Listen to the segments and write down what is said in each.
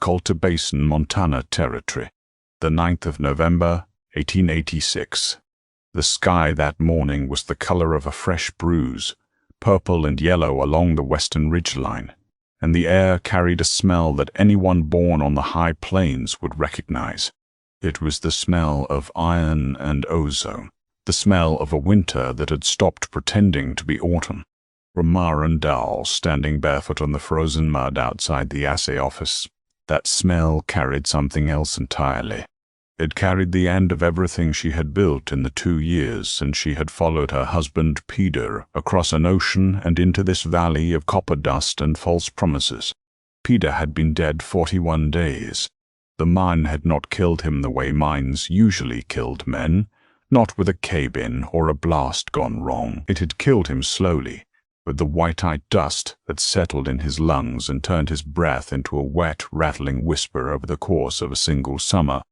Colter Basin, Montana Territory, the 9th of November, 1886. The sky that morning was the color of a fresh bruise, purple and yellow along the western ridgeline, and the air carried a smell that anyone born on the high plains would recognize. It was the smell of iron and ozone, the smell of a winter that had stopped pretending to be autumn. From Marandal, standing barefoot on the frozen mud outside the assay office, that smell carried something else entirely. It carried the end of everything she had built in the 2 years since she had followed her husband Peter across an ocean and into this valley of copper dust and false promises. Peter had been dead 41 days. The mine had not killed him the way mines usually killed men, not with a cave-in or a blast gone wrong. It had killed him slowly, with the white-eyed dust that settled in his lungs and turned his breath into a wet, rattling whisper over the course of a single summer.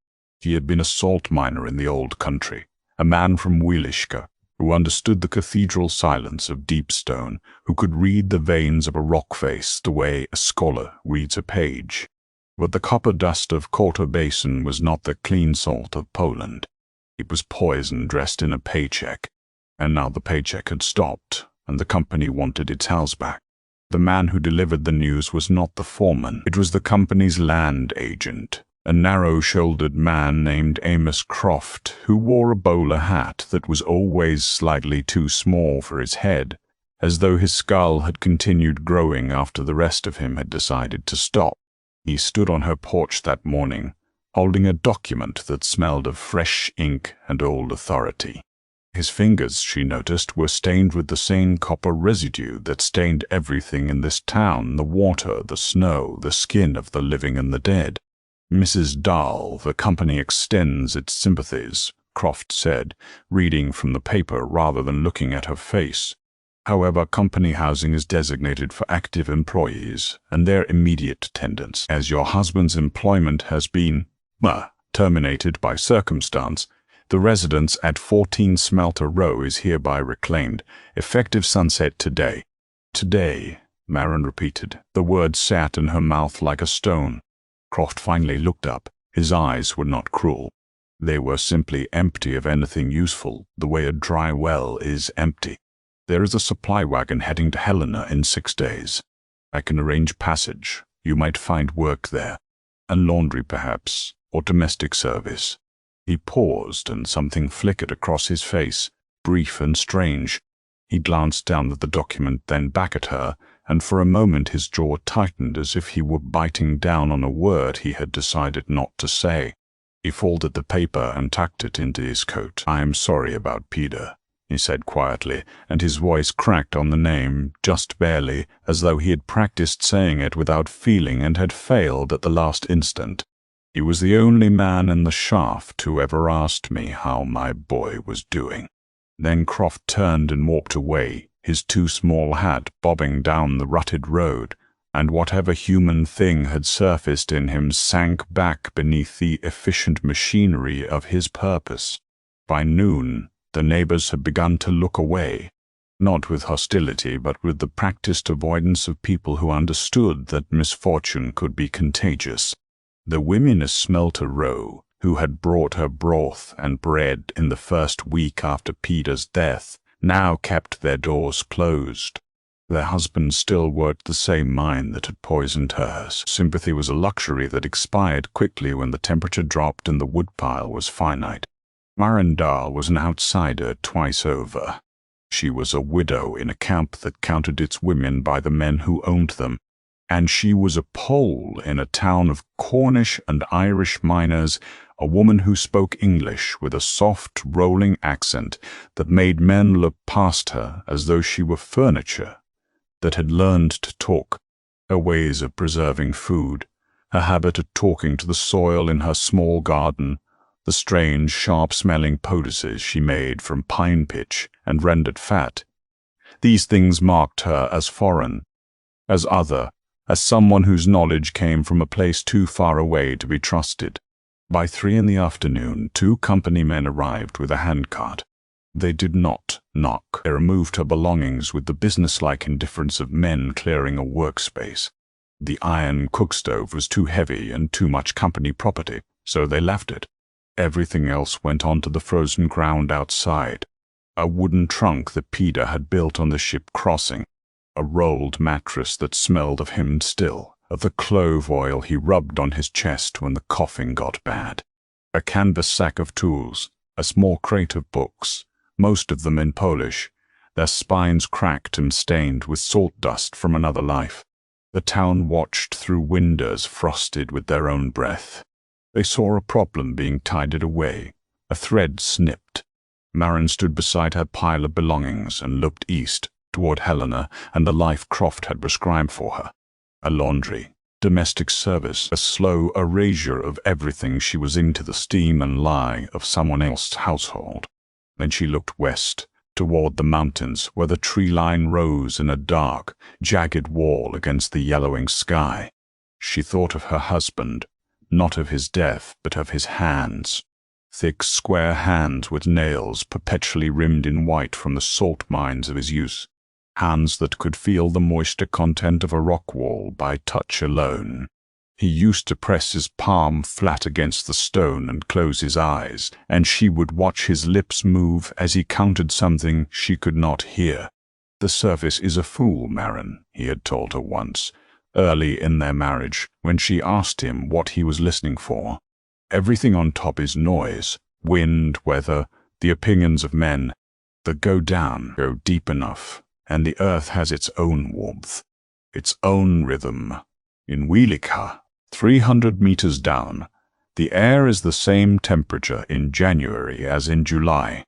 He had been a salt miner in the old country, a man from Wieliczka, who understood the cathedral silence of deep stone, who could read the veins of a rock face the way a scholar reads a page. But the copper dust of Colter Basin was not the clean salt of Poland. It was poison dressed in a paycheck, and now the paycheck had stopped, and the company wanted its house back. The man who delivered the news was not the foreman. It was the company's land agent, a narrow-shouldered man named Amos Croft, who wore a bowler hat that was always slightly too small for his head, as though his skull had continued growing after the rest of him had decided to stop. He stood on her porch that morning, holding a document that smelled of fresh ink and old authority. His fingers, she noticed, were stained with the same copper residue that stained everything in this town: the water, the snow, the skin of the living and the dead. "Mrs. Dahl, the company extends its sympathies," Croft said, reading from the paper rather than looking at her face. "However, company housing is designated for active employees and their immediate attendants. As your husband's employment has been, terminated by circumstance, the residence at 14 Smelter Row is hereby reclaimed, effective sunset today." "Today," Marin repeated. The word sat in her mouth like a stone. Croft finally looked up. His eyes were not cruel. They were simply empty of anything useful, the way a dry well is empty. "There is a supply wagon heading to Helena in 6 days. I can arrange passage. You might find work there. And laundry, perhaps, or domestic service." He paused, and something flickered across his face, brief and strange. He glanced down at the document, then back at her, and for a moment his jaw tightened as if he were biting down on a word he had decided not to say. He folded the paper and tucked it into his coat. "I am sorry about Peter," he said quietly, and his voice cracked on the name, just barely, as though he had practiced saying it without feeling and had failed at the last instant. "He was the only man in the shaft who ever asked me how my boy was doing." Then Croft turned and walked away, his too small hat bobbing down the rutted road, and whatever human thing had surfaced in him sank back beneath the efficient machinery of his purpose. By noon, the neighbors had begun to look away, not with hostility but with the practiced avoidance of people who understood that misfortune could be contagious. The women of Smelter Row, who had brought her broth and bread in the first week after Peter's death, now kept their doors closed. Their husbands still worked the same mine that had poisoned hers. Sympathy was a luxury that expired quickly when the temperature dropped and the woodpile was finite. Marandal was an outsider twice over. She was a widow in a camp that counted its women by the men who owned them, and she was a Pole in a town of Cornish and Irish miners, a woman who spoke English with a soft, rolling accent that made men look past her as though she were furniture, that had learned to talk, her ways of preserving food, her habit of talking to the soil in her small garden, the strange, sharp-smelling poultices she made from pine pitch and rendered fat. These things marked her as foreign, as other, as someone whose knowledge came from a place too far away to be trusted. By 3 in the afternoon, 2 company men arrived with a handcart. They did not knock. They removed her belongings with the businesslike indifference of men clearing a workspace. The iron cookstove was too heavy and too much company property, so they left it. Everything else went onto the frozen ground outside. A wooden trunk that Peter had built on the ship crossing. A rolled mattress that smelled of him still, of the clove oil he rubbed on his chest when the coughing got bad. A canvas sack of tools, a small crate of books, most of them in Polish, their spines cracked and stained with salt dust from another life. The town watched through windows frosted with their own breath. They saw a problem being tided away, a thread snipped. Maren stood beside her pile of belongings and looked east, toward Helena and the life Croft had prescribed for her. A laundry, domestic service, a slow erasure of everything she was into the steam and lie of someone else's household. Then she looked west, toward the mountains where the tree line rose in a dark, jagged wall against the yellowing sky. She thought of her husband, not of his death, but of his hands. Thick, square hands with nails perpetually rimmed in white from the salt mines of his youth. Hands that could feel the moisture content of a rock wall by touch alone. He used to press his palm flat against the stone and close his eyes, and she would watch his lips move as he counted something she could not hear. "The surface is a fool, Maren," he had told her once, early in their marriage, when she asked him what he was listening for. "Everything on top is noise, wind, weather, the opinions of men. That go down, go deep enough, and the earth has its own warmth, its own rhythm. In Wielika, 300 meters down, the air is the same temperature in January as in July.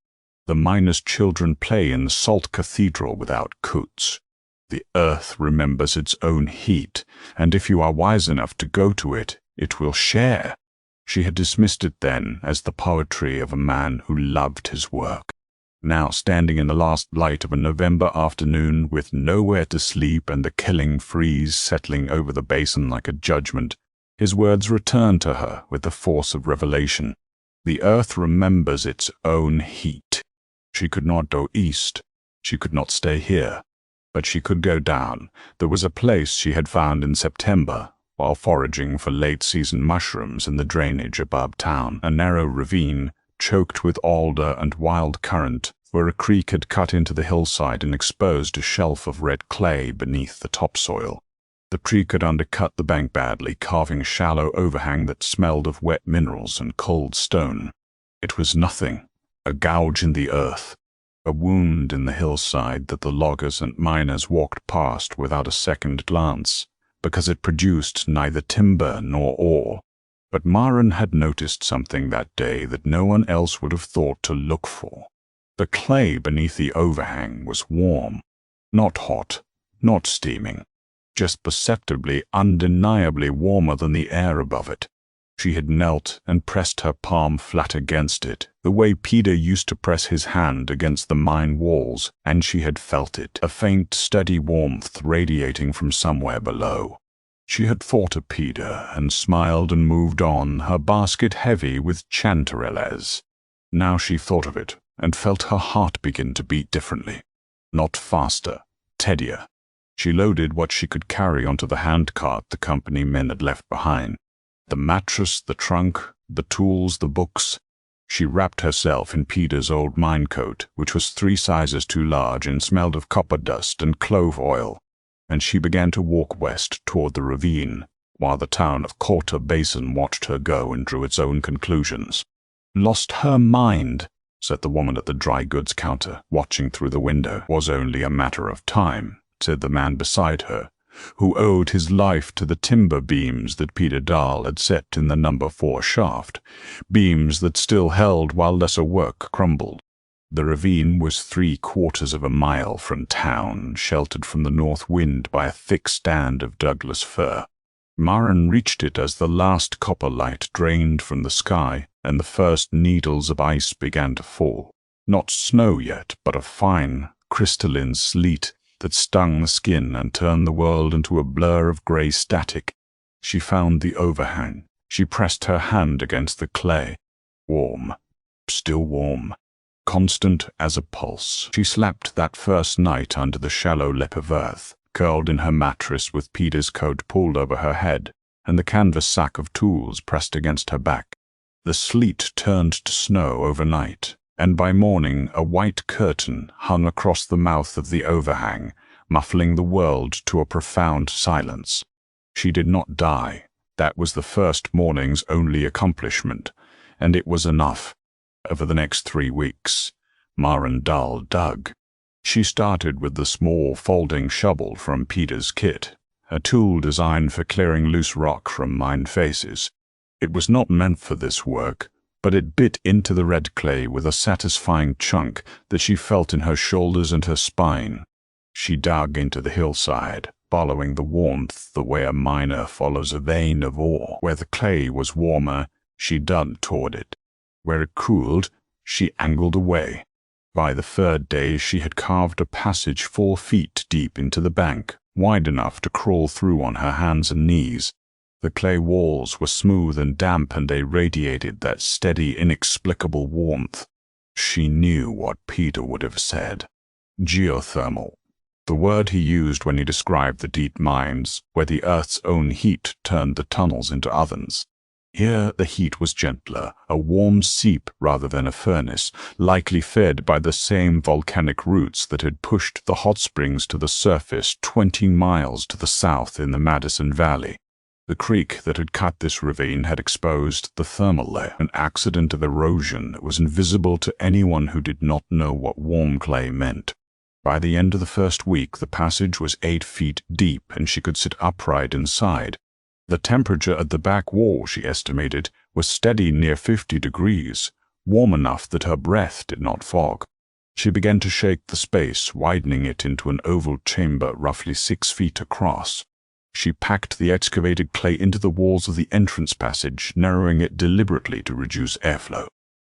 The miners' children play in the salt cathedral without coats. The earth remembers its own heat, and if you are wise enough to go to it, it will share." She had dismissed it then as the poetry of a man who loved his work. Now, standing in the last light of a November afternoon, with nowhere to sleep and the killing freeze settling over the basin like a judgment, his words returned to her with the force of revelation. The earth remembers its own heat. She could not go east. She could not stay here. But she could go down. There was a place she had found in September, while foraging for late-season mushrooms in the drainage above town, a narrow ravine, choked with alder and wild currant, where a creek had cut into the hillside and exposed a shelf of red clay beneath the topsoil. The creek had undercut the bank badly, carving a shallow overhang that smelled of wet minerals and cold stone. It was nothing, a gouge in the earth, a wound in the hillside that the loggers and miners walked past without a second glance, because it produced neither timber nor ore. But Maren had noticed something that day that no one else would have thought to look for. The clay beneath the overhang was warm, not hot, not steaming, just perceptibly, undeniably warmer than the air above it. She had knelt and pressed her palm flat against it, the way Peter used to press his hand against the mine walls, and she had felt it, a faint, steady warmth radiating from somewhere below. She had thought of Peter and smiled and moved on, her basket heavy with chanterelles. Now she thought of it and felt her heart begin to beat differently, not faster, steadier. She loaded what she could carry onto the handcart the company men had left behind. The mattress, the trunk, the tools, the books. She wrapped herself in Peter's old mine coat, which was 3 sizes too large and smelled of copper dust and clove oil, and she began to walk west toward the ravine, while the town of Quarter Basin watched her go and drew its own conclusions. "Lost her mind," said the woman at the dry goods counter, watching through the window. "Was only a matter of time," said the man beside her, who owed his life to the timber beams that Peter Dahl had set in the number 4 shaft, beams that still held while lesser work crumbled. The ravine was 3/4 of a mile from town, sheltered from the north wind by a thick stand of Douglas fir. Maren reached it as the last copper light drained from the sky and the first needles of ice began to fall. Not snow yet, but a fine, crystalline sleet that stung the skin and turned the world into a blur of grey static. She found the overhang. She pressed her hand against the clay. Warm, still warm, constant as a pulse. She slept that first night under the shallow lip of earth, curled in her mattress with Peter's coat pulled over her head and the canvas sack of tools pressed against her back. The sleet turned to snow overnight, and by morning a white curtain hung across the mouth of the overhang, muffling the world to a profound silence. She did not die. That was the first morning's only accomplishment, and it was enough. Over the next 3 weeks, Maren Dahl dug. She started with the small folding shovel from Peter's kit, a tool designed for clearing loose rock from mined faces. It was not meant for this work, but it bit into the red clay with a satisfying chunk that she felt in her shoulders and her spine. She dug into the hillside, following the warmth the way a miner follows a vein of ore. Where the clay was warmer, she dug toward it. Where it cooled, she angled away. By the 3rd day, she had carved a passage 4 feet deep into the bank, wide enough to crawl through on her hands and knees. The clay walls were smooth and damp, and they radiated that steady, inexplicable warmth. She knew what Peter would have said. Geothermal. The word he used when he described the deep mines, where the Earth's own heat turned the tunnels into ovens. Here the heat was gentler, a warm seep rather than a furnace, likely fed by the same volcanic roots that had pushed the hot springs to the surface 20 miles to the south in the Madison Valley. The creek that had cut this ravine had exposed the thermal layer, an accident of erosion that was invisible to anyone who did not know what warm clay meant. By the end of the first week, the passage was 8 feet deep, and she could sit upright inside. The temperature at the back wall, she estimated, was steady near 50 degrees, warm enough that her breath did not fog. She began to shake the space, widening it into an oval chamber roughly 6 feet across. She packed the excavated clay into the walls of the entrance passage, narrowing it deliberately to reduce airflow.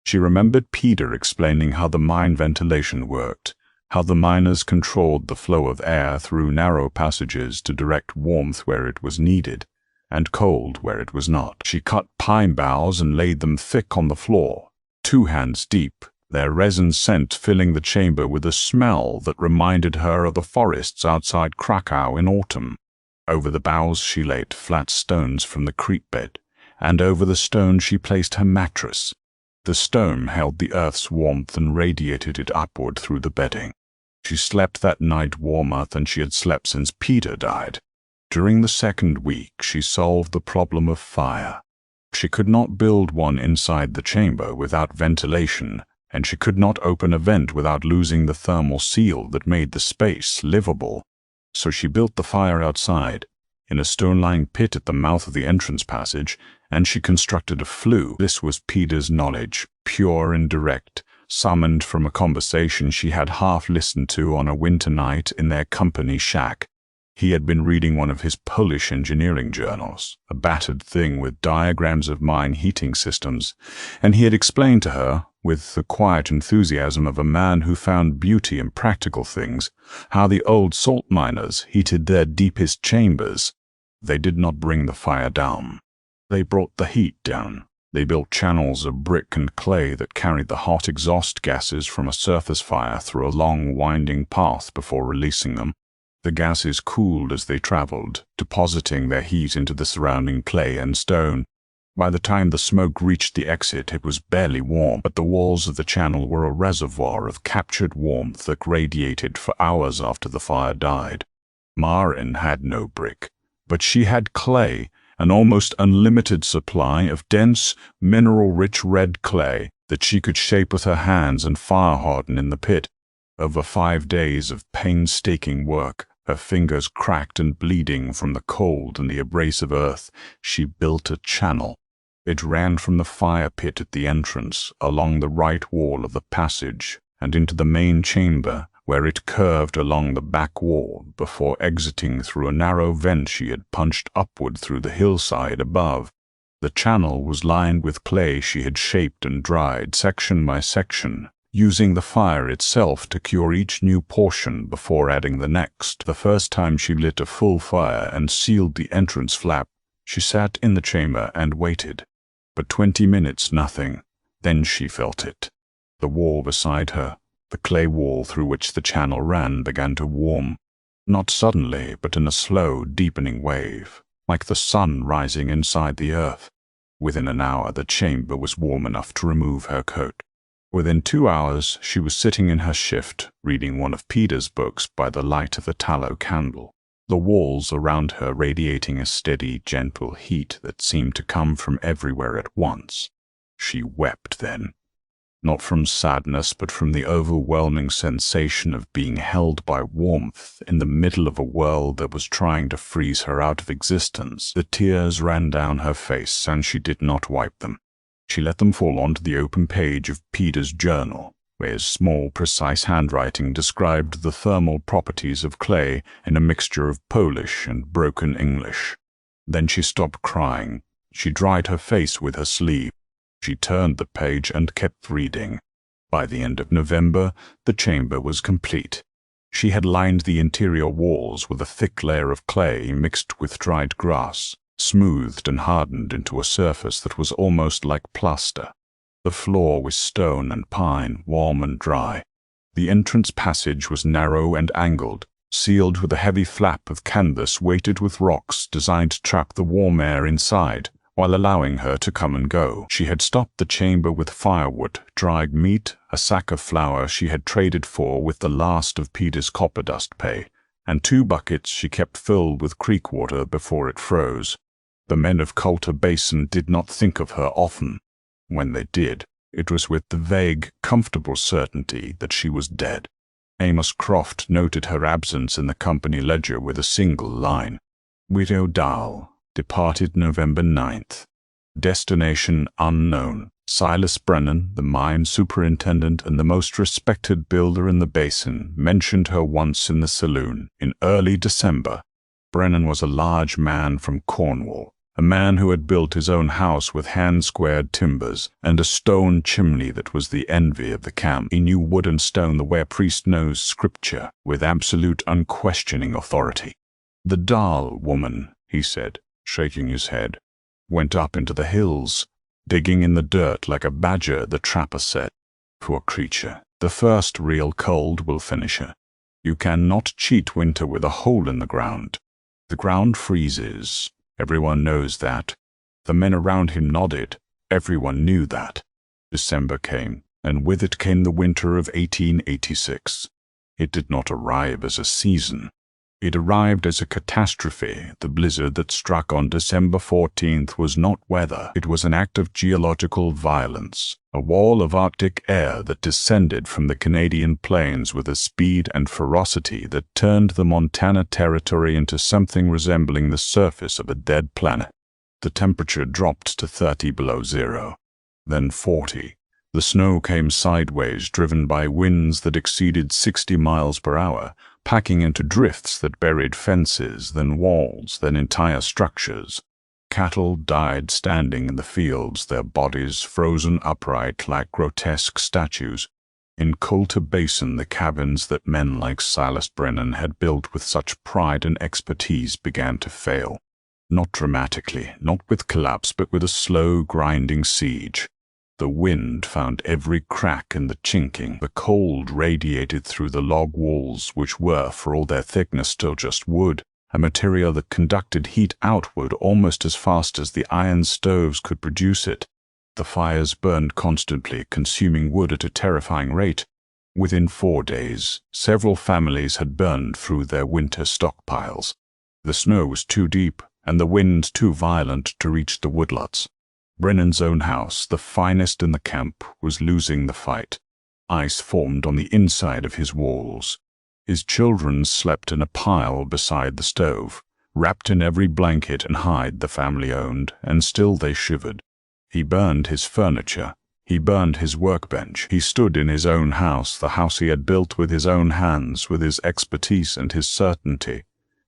She remembered Peter explaining how the mine ventilation worked, how the miners controlled the flow of air through narrow passages to direct warmth where it was needed, and cold where it was not. She cut pine boughs and laid them thick on the floor, 2 hands deep, their resin scent filling the chamber with a smell that reminded her of the forests outside Krakow in autumn. Over the boughs she laid flat stones from the creek bed, and over the stone she placed her mattress. The stone held the earth's warmth and radiated it upward through the bedding. She slept that night warmer than she had slept since Peter died. During the 2nd week, she solved the problem of fire. She could not build one inside the chamber without ventilation, and she could not open a vent without losing the thermal seal that made the space livable. So she built the fire outside, in a stone-lined pit at the mouth of the entrance passage, and she constructed a flue. This was Peter's knowledge, pure and direct, summoned from a conversation she had half listened to on a winter night in their company shack. He had been reading one of his Polish engineering journals, a battered thing with diagrams of mine heating systems, and he had explained to her, with the quiet enthusiasm of a man who found beauty in practical things, how the old salt miners heated their deepest chambers. They did not bring the fire down. They brought the heat down. They built channels of brick and clay that carried the hot exhaust gases from a surface fire through a long, winding path before releasing them. The gases cooled as they traveled, depositing their heat into the surrounding clay and stone. By the time the smoke reached the exit, it was barely warm, but the walls of the channel were a reservoir of captured warmth that radiated for hours after the fire died. Maren had no brick, but she had clay, an almost unlimited supply of dense, mineral-rich red clay that she could shape with her hands and fire-harden in the pit. Over 5 days of painstaking work, her fingers cracked and bleeding from the cold and the abrasive earth, she built a channel. It ran from the fire pit at the entrance, along the right wall of the passage, and into the main chamber, where it curved along the back wall before exiting through a narrow vent she had punched upward through the hillside above. The channel was lined with clay she had shaped and dried section by section, using the fire itself to cure each new portion before adding the next. The first time she lit a full fire and sealed the entrance flap, she sat in the chamber and waited. But 20 minutes, nothing. Then she felt it. The wall beside her, the clay wall through which the channel ran, began to warm. Not suddenly, but in a slow, deepening wave, like the sun rising inside the earth. Within an hour, the chamber was warm enough to remove her coat. Within 2 hours, she was sitting in her shift, reading one of Peter's books by the light of a tallow candle, the walls around her radiating a steady, gentle heat that seemed to come from everywhere at once. She wept then. Not from sadness, but from the overwhelming sensation of being held by warmth in the middle of a world that was trying to freeze her out of existence. The tears ran down her face, and she did not wipe them. She let them fall onto the open page of Peter's journal, where his small, precise handwriting described the thermal properties of clay in a mixture of Polish and broken English. Then she stopped crying. She dried her face with her sleeve. She turned the page and kept reading. By the end of November, the chamber was complete. She had lined the interior walls with a thick layer of clay mixed with dried grass, smoothed and hardened into a surface that was almost like plaster. The floor was stone and pine, warm and dry. The entrance passage was narrow and angled, sealed with a heavy flap of canvas weighted with rocks designed to trap the warm air inside, while allowing her to come and go. She had stocked the chamber with firewood, dried meat, a sack of flour she had traded for with the last of Peter's copper dust pay, and 2 buckets she kept filled with creek water before it froze. The men of Coulter Basin did not think of her often. When they did, it was with the vague, comfortable certainty that she was dead. Amos Croft noted her absence in the company ledger with a single line: Widow Dahl, departed November 9th. Destination unknown. Silas Brennan, the mine superintendent and the most respected builder in the basin, mentioned her once in the saloon, in early December. Brennan was a large man from Cornwall, a man who had built his own house with hand-squared timbers and a stone chimney that was the envy of the camp. He knew wood and stone the way a priest knows scripture, with absolute unquestioning authority. The Dahl woman, he said, shaking his head, went up into the hills, digging in the dirt like a badger, the trapper said. Poor creature, the first real cold will finish her. You cannot cheat winter with a hole in the ground. The ground freezes. Everyone knows that. The men around him nodded. Everyone knew that. December came, and with it came the winter of 1886. It did not arrive as a season. It arrived as a catastrophe. The blizzard that struck on December 14th was not weather. It was an act of geological violence, a wall of Arctic air that descended from the Canadian plains with a speed and ferocity that turned the Montana Territory into something resembling the surface of a dead planet. The temperature dropped to 30 below zero, then 40. The snow came sideways, driven by winds that exceeded 60 miles per hour, packing into drifts that buried fences, then walls, then entire structures. Cattle died standing in the fields, their bodies frozen upright like grotesque statues. In Coulter Basin, the cabins that men like Silas Brennan had built with such pride and expertise began to fail. Not dramatically, not with collapse, but with a slow, grinding siege. The wind found every crack in the chinking. The cold radiated through the log walls, which were, for all their thickness, still just wood, a material that conducted heat outward almost as fast as the iron stoves could produce it. The fires burned constantly, consuming wood at a terrifying rate. Within 4 days, several families had burned through their winter stockpiles. The snow was too deep, and the wind too violent to reach the woodlots. Brennan's own house, the finest in the camp, was losing the fight. Ice formed on the inside of his walls. His children slept in a pile beside the stove, wrapped in every blanket and hide the family owned, and still they shivered. He burned his furniture. He burned his workbench. He stood in his own house, the house he had built with his own hands, with his expertise and his certainty,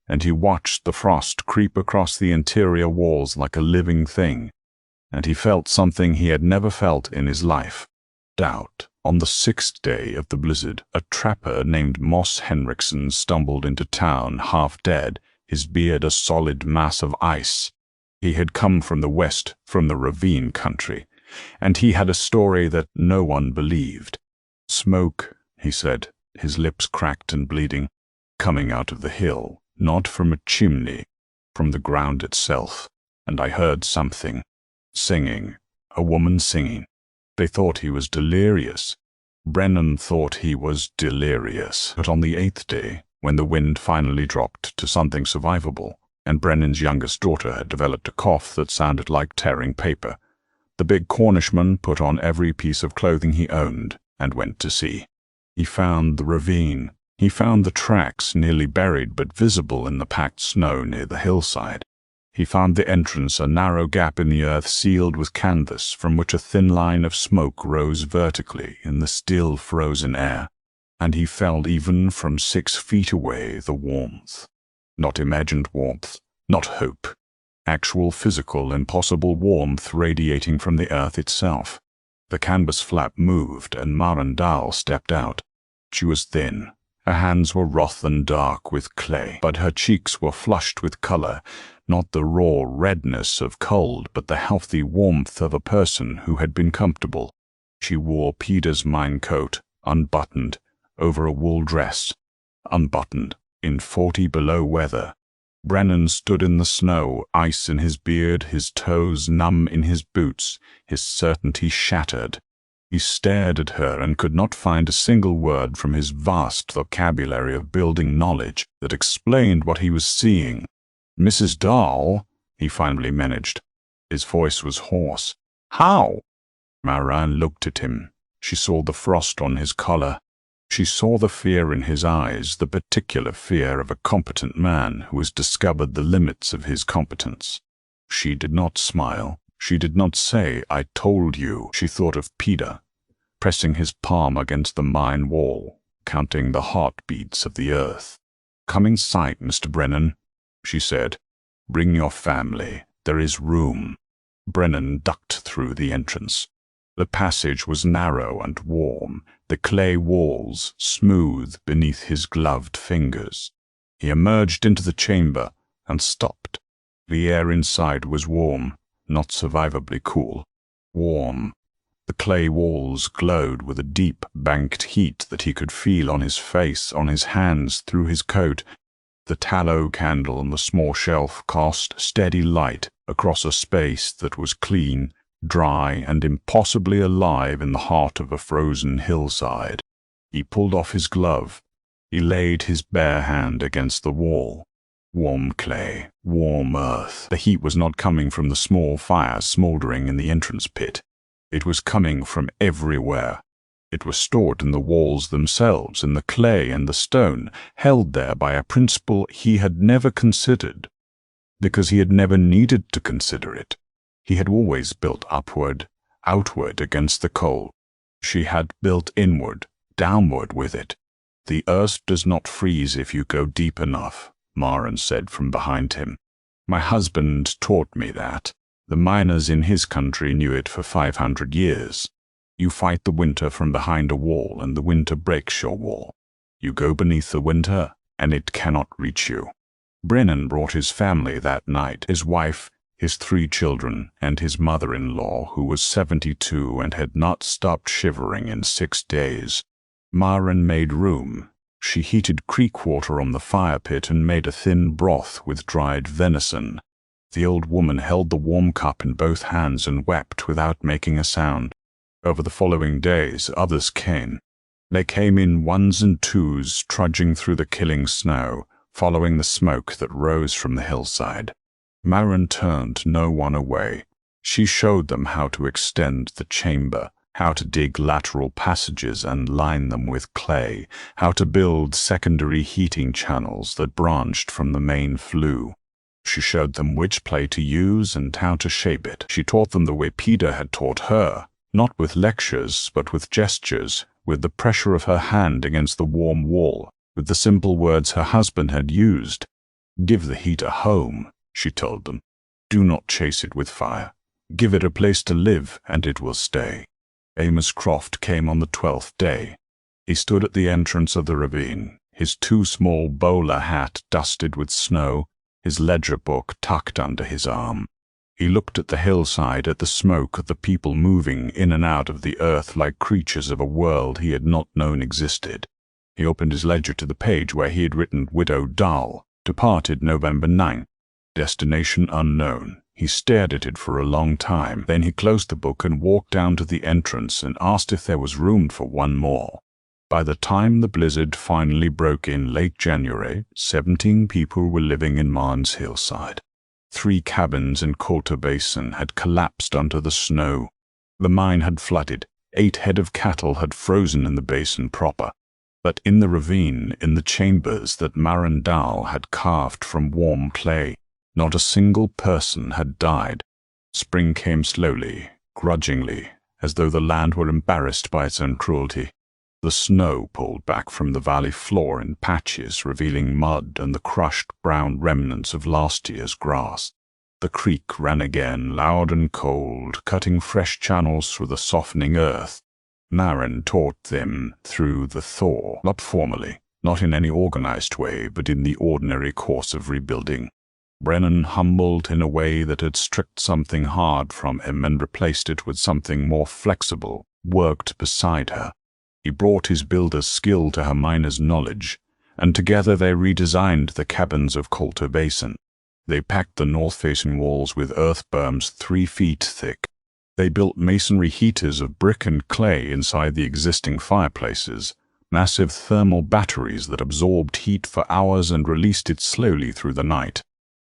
and he watched the frost creep across the interior walls like a living thing. And he felt something he had never felt in his life: doubt. On the 6th day of the blizzard, a trapper named Moss Henriksen stumbled into town, half dead, his beard a solid mass of ice. He had come from the west, from the ravine country, and he had a story that no one believed. "Smoke," he said, his lips cracked and bleeding. coming out of the hill, not from a chimney, from the ground itself, and I heard something. Singing. A woman singing. They thought he was delirious. Brennan thought he was delirious. But on the 8th day, when the wind finally dropped to something survivable, and Brennan's youngest daughter had developed a cough that sounded like tearing paper, the big Cornishman put on every piece of clothing he owned and went to sea. He found the ravine. He found the tracks nearly buried but visible in the packed snow near the hillside. He found the entrance a narrow gap in the earth sealed with canvas from which a thin line of smoke rose vertically in the still frozen air, and he felt even from 6 feet away the warmth. Not imagined warmth, not hope. Actual physical, impossible warmth radiating from the earth itself. The canvas flap moved and Marandal stepped out. She was thin. Her hands were wroth and dark with clay, but her cheeks were flushed with color, not the raw redness of cold, but the healthy warmth of a person who had been comfortable. She wore Peter's mine coat, unbuttoned, over a wool dress, unbuttoned, in 40 below weather. Brennan stood in the snow, ice in his beard, his toes numb in his boots, his certainty shattered. He stared at her and could not find a single word from his vast vocabulary of building knowledge that explained what he was seeing. "Mrs. Dahl," he finally managed. His voice was hoarse. "How?" Maran looked at him. She saw the frost on his collar. She saw the fear in his eyes, the particular fear of a competent man who has discovered the limits of his competence. She did not smile. She did not say, "I told you." She thought of Peter, pressing his palm against the mine wall, counting the heartbeats of the earth. "Come inside, Mr. Brennan," she said. "Bring your family. There is room." Brennan ducked through the entrance. The passage was narrow and warm, the clay walls smooth beneath his gloved fingers. He emerged into the chamber and stopped. The air inside was warm, not survivably cool. Warm. The clay walls glowed with a deep, banked heat that he could feel on his face, on his hands, through his coat. The tallow candle on the small shelf cast steady light across a space that was clean, dry, and impossibly alive in the heart of a frozen hillside. He pulled off his glove. He laid his bare hand against the wall. Warm clay, warm earth. The heat was not coming from the small fire smoldering in the entrance pit. It was coming from everywhere. It was stored in the walls themselves, in the clay and the stone, held there by a principle he had never considered, because he had never needed to consider it. He had always built upward, outward against the cold. She had built inward, downward with it. "The earth does not freeze if you go deep enough," Maran said from behind him. "My husband taught me that. The miners in his country knew it for 500 years. You fight the winter from behind a wall, and the winter breaks your wall. You go beneath the winter, and it cannot reach you." Brennan brought his family that night, his wife, his 3 children, and his mother-in-law, who was 72 and had not stopped shivering in 6 days. Maran made room. She heated creek water on the fire pit and made a thin broth with dried venison. The old woman held the warm cup in both hands and wept without making a sound. Over the following days, others came. They came in 1s and 2s, trudging through the killing snow, following the smoke that rose from the hillside. Maran turned no one away. She showed them how to extend the chamber, how to dig lateral passages and line them with clay, how to build secondary heating channels that branched from the main flue. She showed them which clay to use and how to shape it. She taught them the way Peter had taught her, not with lectures, but with gestures, with the pressure of her hand against the warm wall, with the simple words her husband had used. "Give the heat a home," she told them. "Do not chase it with fire. Give it a place to live, and it will stay." Amos Croft came on the 12th day. He stood at the entrance of the ravine, his too small bowler hat dusted with snow, his ledger book tucked under his arm. He looked at the hillside, at the smoke, at the people moving in and out of the earth like creatures of a world he had not known existed. He opened his ledger to the page where he had written Widow Dahl, departed November 9. Destination unknown. He stared at it for a long time. Then he closed the book and walked down to the entrance and asked if there was room for one more. By the time the blizzard finally broke in late January, 17 people were living in Marnes hillside. 3 cabins in Coulter Basin had collapsed under the snow. The mine had flooded. 8 head of cattle had frozen in the basin proper. But in the ravine, in the chambers that Maren Dahl had carved from warm clay, not a single person had died. Spring came slowly, grudgingly, as though the land were embarrassed by its own cruelty. The snow pulled back from the valley floor in patches, revealing mud and the crushed brown remnants of last year's grass. The creek ran again, loud and cold, cutting fresh channels through the softening earth. Maren taught them through the thaw, not formally, not in any organized way, but in the ordinary course of rebuilding. Brennan humbled in a way that had stripped something hard from him and replaced it with something more flexible, worked beside her. He brought his builder's skill to her miner's knowledge, and together they redesigned the cabins of Coulter Basin. They packed the north-facing walls with earth berms 3 feet thick. They built masonry heaters of brick and clay inside the existing fireplaces, massive thermal batteries that absorbed heat for hours and released it slowly through the night.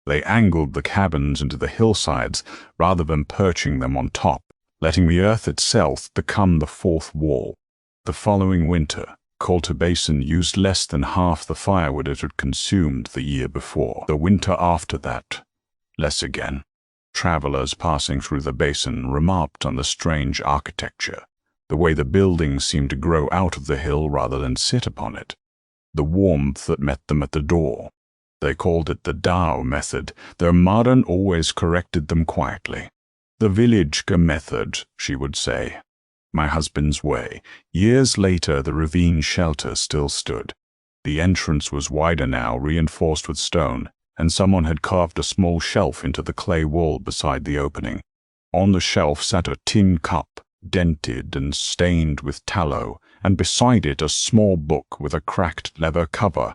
They angled the cabins into the hillsides rather than perching them on top, letting the earth itself become the fourth wall. The following winter, Coulter Basin used less than half the firewood it had consumed the year before. The winter after that, less again. Travelers passing through the basin remarked on the strange architecture, the way the buildings seemed to grow out of the hill rather than sit upon it, the warmth that met them at the door. They called it the Tao method, though Maren always corrected them quietly. The village method, she would say. My husband's way. Years later, the ravine shelter still stood. The entrance was wider now, reinforced with stone, and someone had carved a small shelf into the clay wall beside the opening. On the shelf sat a tin cup, dented and stained with tallow, and beside it a small book with a cracked leather cover.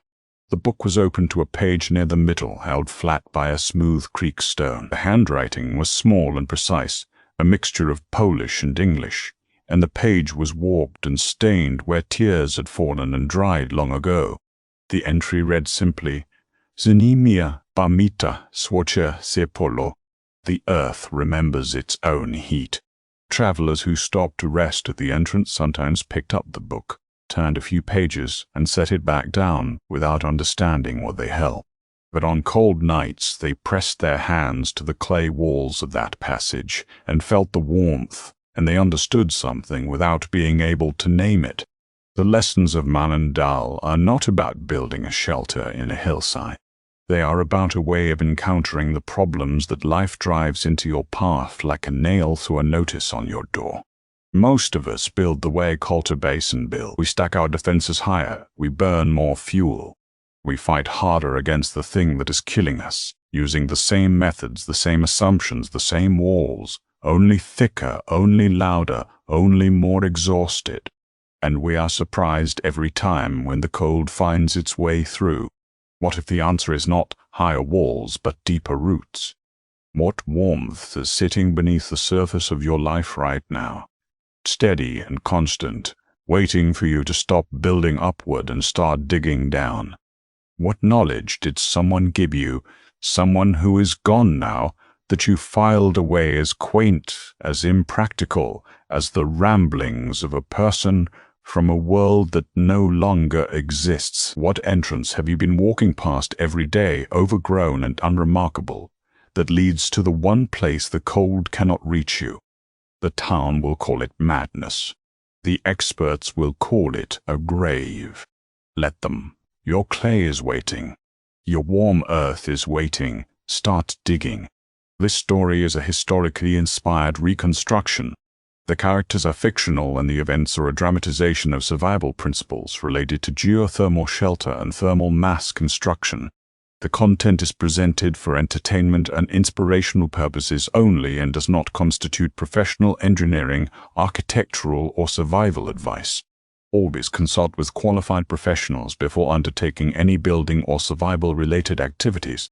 The book was open to a page near the middle, held flat by a smooth creek stone. The handwriting was small and precise, a mixture of Polish and English, and the page was warped and stained where tears had fallen and dried long ago. The entry read simply, Zinimia Bamita Swoche Sepolo. The earth remembers its own heat. Travelers who stopped to rest at the entrance sometimes picked up the book, turned a few pages, and set it back down without understanding what they held. But on cold nights they pressed their hands to the clay walls of that passage and felt the warmth, and they understood something without being able to name it. The lessons of Maren Dahl are not about building a shelter in a hillside. They are about a way of encountering the problems that life drives into your path like a nail through a notice on your door. Most of us build the way Coulter Basin built. We stack our defenses higher. We burn more fuel. We fight harder against the thing that is killing us, using the same methods, the same assumptions, the same walls, only thicker, only louder, only more exhausted. And we are surprised every time when the cold finds its way through. What if the answer is not higher walls, but deeper roots? What warmth is sitting beneath the surface of your life right now? Steady and constant, waiting for you to stop building upward and start digging down. What knowledge did someone give you, someone who is gone now, that you filed away as quaint, as impractical, as the ramblings of a person from a world that no longer exists? What entrance have you been walking past every day, overgrown and unremarkable, that leads to the one place the cold cannot reach you? The town will call it madness. The experts will call it a grave. Let them. Your clay is waiting. Your warm earth is waiting. Start digging. This story is a historically inspired reconstruction. The characters are fictional and the events are a dramatization of survival principles related to geothermal shelter and thermal mass construction. The content is presented for entertainment and inspirational purposes only and does not constitute professional engineering, architectural, or survival advice. always consult with qualified professionals before undertaking any building or survival-related activities.